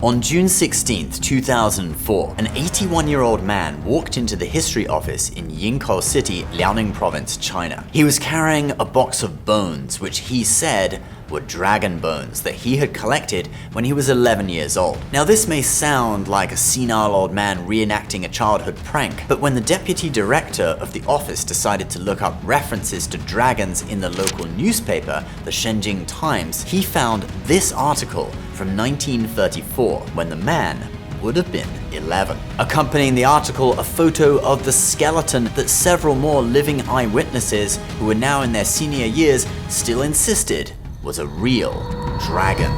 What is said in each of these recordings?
On June 16, 2004, an 81-year-old man walked into the history office in Yinkou City, Liaoning Province, China. He was carrying a box of bones, which he said were dragon bones that he had collected when he was 11 years old. Now, this may sound like a senile old man reenacting a childhood prank, but when the deputy director of the office decided to look up references to dragons in the local newspaper, the Shenzhen Times, he found this article from 1934, when the man would have been 11. Accompanying the article, a photo of the skeleton that several more living eyewitnesses, who were now in their senior years, still insisted was a real dragon.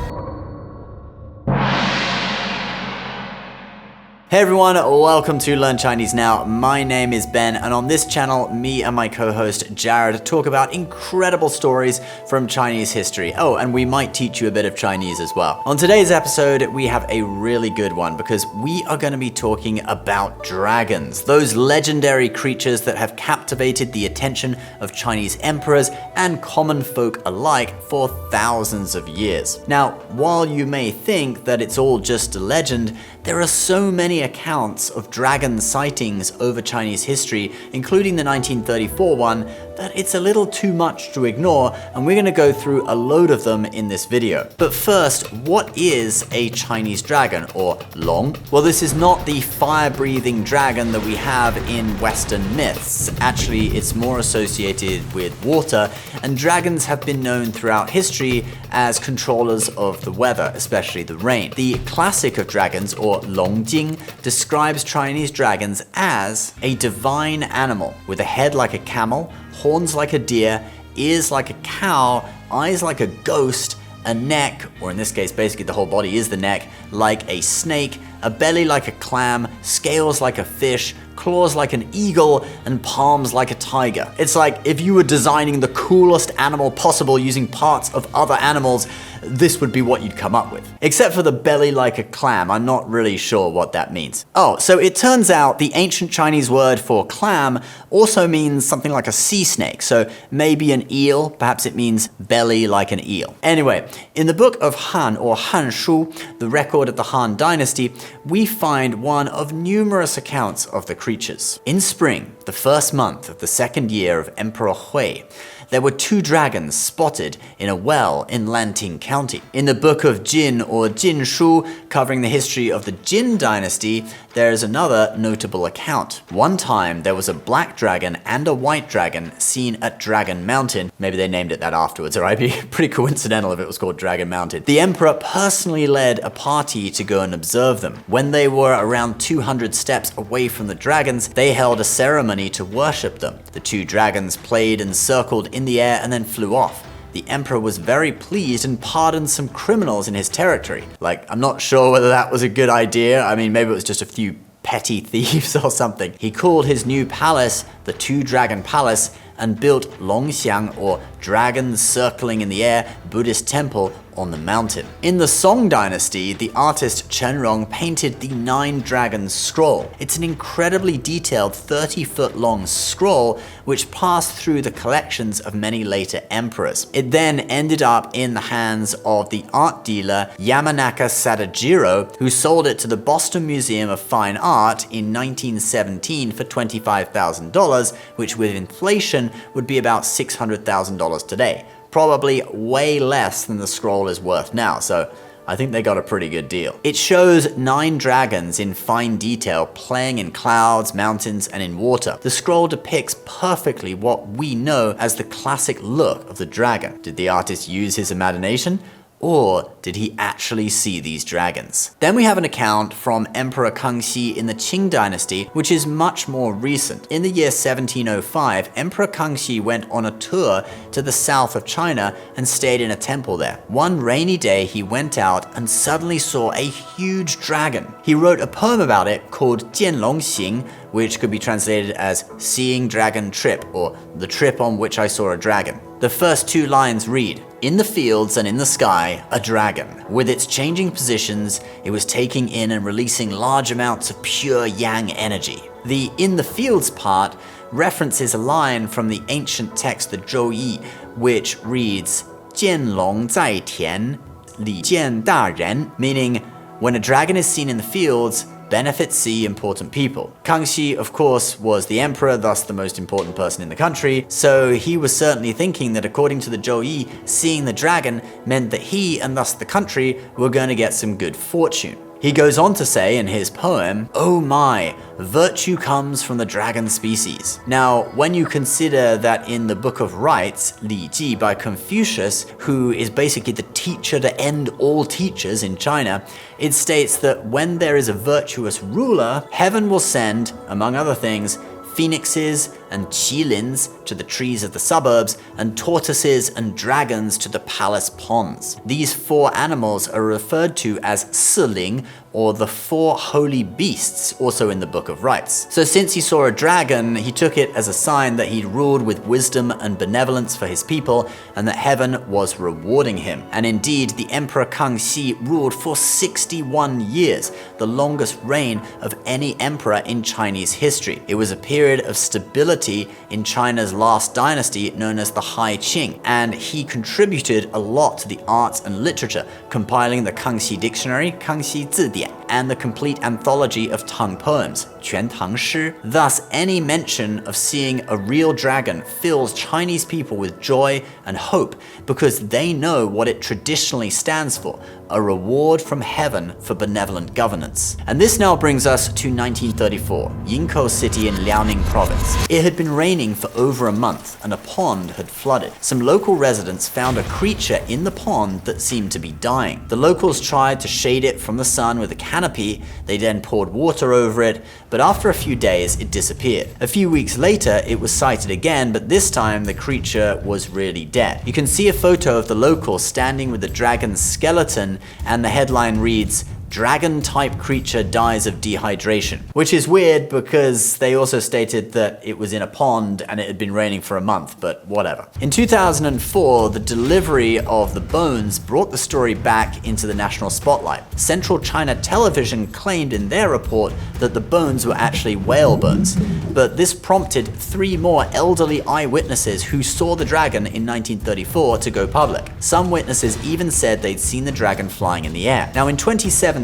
Hey everyone, welcome to Learn Chinese Now. My name is Ben, and on this channel, me and my co-host Jared talk about incredible stories from Chinese history. Oh, and we might teach you a bit of Chinese as well. On today's episode, we have a really good one because we are going to be talking about dragons, those legendary creatures that have captivated the attention of Chinese emperors and common folk alike for thousands of years. Now, while you may think that it's all just a legend, there are so many accounts of dragon sightings over Chinese history, including the 1934 one, that it's a little too much to ignore, and we're going to go through a load of them in this video. But first, what is a Chinese dragon, or long? Well, this is not the fire-breathing dragon that we have in Western myths. Actually, it's more associated with water, and dragons have been known throughout history as controllers of the weather, especially the rain. The classic of dragons, or Longjing, describes Chinese dragons as a divine animal with a head like a camel, horns like a deer, ears like a cow, eyes like a ghost, a neck, or in this case basically the whole body is the neck, like a snake, a belly like a clam, scales like a fish, claws like an eagle, and palms like a tiger. It's like if you were designing the coolest animal possible using parts of other animals, this would be what you'd come up with. Except for the belly like a clam, I'm not really sure what that means. Oh, so it turns out the ancient Chinese word for clam also means something like a sea snake, so maybe an eel, perhaps it means belly like an eel. Anyway, in the book of Han, or Han Shu, the record of the Han Dynasty, we find one of numerous accounts of the creatures. In spring, the first month of the second year of Emperor Hui, there were 2 dragons spotted in a well in Lanting County. In the book of Jin, or Jin Shu, covering the history of the Jin dynasty, there is another notable account. One time, there was a black dragon and a white dragon seen at Dragon Mountain. Maybe they named it that afterwards, or I'd be pretty coincidental if it was called Dragon Mountain. The emperor personally led a party to go and observe them. When they were around 200 steps away from the dragons, they held a ceremony to worship them. The 2 dragons played and circled in the air and then flew off. The emperor was very pleased and pardoned some criminals in his territory. Like, I'm not sure whether that was a good idea. I mean, maybe it was just a few petty thieves or something. He called his new palace the 2-Dragon Palace and built Longxiang, or dragons circling in the air, Buddhist temple on the mountain. In the Song dynasty, the artist Chen Rong painted the 9 Dragons scroll. It's an incredibly detailed 30-foot long scroll which passed through the collections of many later emperors. It then ended up in the hands of the art dealer Yamanaka Sadajiro, who sold it to the Boston Museum of Fine Art in 1917 for $25,000, which with inflation would be about $600,000 today. Probably way less than the scroll is worth now, so I think they got a pretty good deal. It shows 9 dragons in fine detail playing in clouds, mountains, and in water. The scroll depicts perfectly what we know as the classic look of the dragon. Did the artist use his imagination? Or did he actually see these dragons? Then we have an account from Emperor Kangxi in the Qing dynasty, which is much more recent. In the year 1705, Emperor Kangxi went on a tour to the south of China and stayed in a temple there. One rainy day, he went out and suddenly saw a huge dragon. He wrote a poem about it called Jianlong Xing, which could be translated as Seeing Dragon Trip, or The Trip on Which I Saw a Dragon. The first 2 lines read, "In the fields and in the sky, a dragon. With its changing positions, it was taking in and releasing large amounts of pure yang energy." The "in the fields" part references a line from the ancient text, the Zhou Yi, which reads, 见龙在田，里见大人, meaning When a dragon is seen in the fields, benefits see important people. Kangxi, of course, was the emperor, thus the most important person in the country, so he was certainly thinking that according to the Zhouyi, seeing the dragon meant that he, and thus the country, were going to get some good fortune. He goes on to say in his poem, "Oh my, virtue comes from the dragon species." Now, when you consider that in the Book of Rites, Li Ji by Confucius, who is basically the teacher to end all teachers in China, it states that when there is a virtuous ruler, heaven will send, among other things, phoenixes and qilins to the trees of the suburbs, and tortoises and dragons to the palace ponds. These 4 animals are referred to as Siling, or the 4 holy beasts, also in the Book of Rites. So since he saw a dragon, he took it as a sign that he'd ruled with wisdom and benevolence for his people, and that heaven was rewarding him. And indeed, the Emperor Kangxi ruled for 61 years, the longest reign of any emperor in Chinese history. It was a period of stability in China's last dynasty known as the Hai Qing, and he contributed a lot to the arts and literature, compiling the Kangxi Dictionary, Kangxi Zidian, and the complete anthology of Tang poems, Quan Tang Shi. Thus, any mention of seeing a real dragon fills Chinese people with joy and hope because they know what it traditionally stands for, a reward from heaven for benevolent governance. And this now brings us to 1934, Yinkou city in Liaoning province. It had been raining for over a month and a pond had flooded. Some local residents found a creature in the pond that seemed to be dying. The locals tried to shade it from the sun with a canopy. They then poured water over it, but after a few days it disappeared. A few weeks later it was sighted again, but this time the creature was really dead. You can see a photo of the locals standing with the dragon's skeleton, and the headline reads, "Dragon-type creature dies of dehydration," which is weird because they also stated that it was in a pond and it had been raining for a month, but whatever. In 2004, the delivery of the bones brought the story back into the national spotlight. Central China Television claimed in their report that the bones were actually whale bones, but this prompted 3 more elderly eyewitnesses who saw the dragon in 1934 to go public. Some witnesses even said they'd seen the dragon flying in the air. Now in 2017,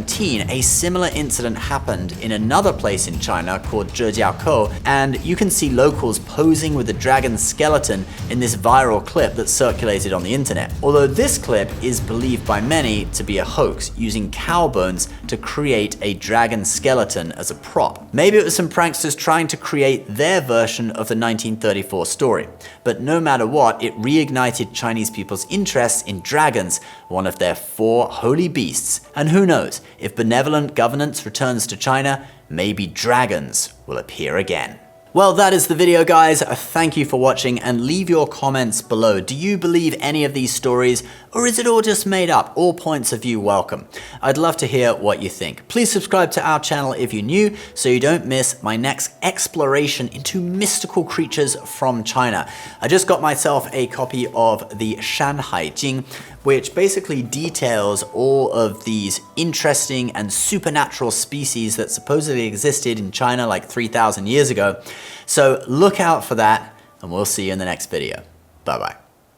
a similar incident happened in another place in China called Jiao, and you can see locals posing with the dragon's skeleton in this viral clip that circulated on the internet. Although this clip is believed by many to be a hoax, using cow bones to create a dragon skeleton as a prop. Maybe it was some pranksters trying to create their version of the 1934 story. But no matter what, it reignited Chinese people's interest in dragons, one of their 4 holy beasts. And who knows, if benevolent governance returns to China, maybe dragons will appear again. Well, that is the video, guys. Thank you for watching, and leave your comments below. Do you believe any of these stories, or is it all just made up? All points of view welcome. I'd love to hear what you think. Please subscribe to our channel if you're new, so you don't miss my next exploration into mystical creatures from China. I just got myself a copy of the Shanhai Jing, which basically details all of these interesting and supernatural species that supposedly existed in China like 3,000 years ago. So look out for that, and we'll see you in the next video. Bye-bye.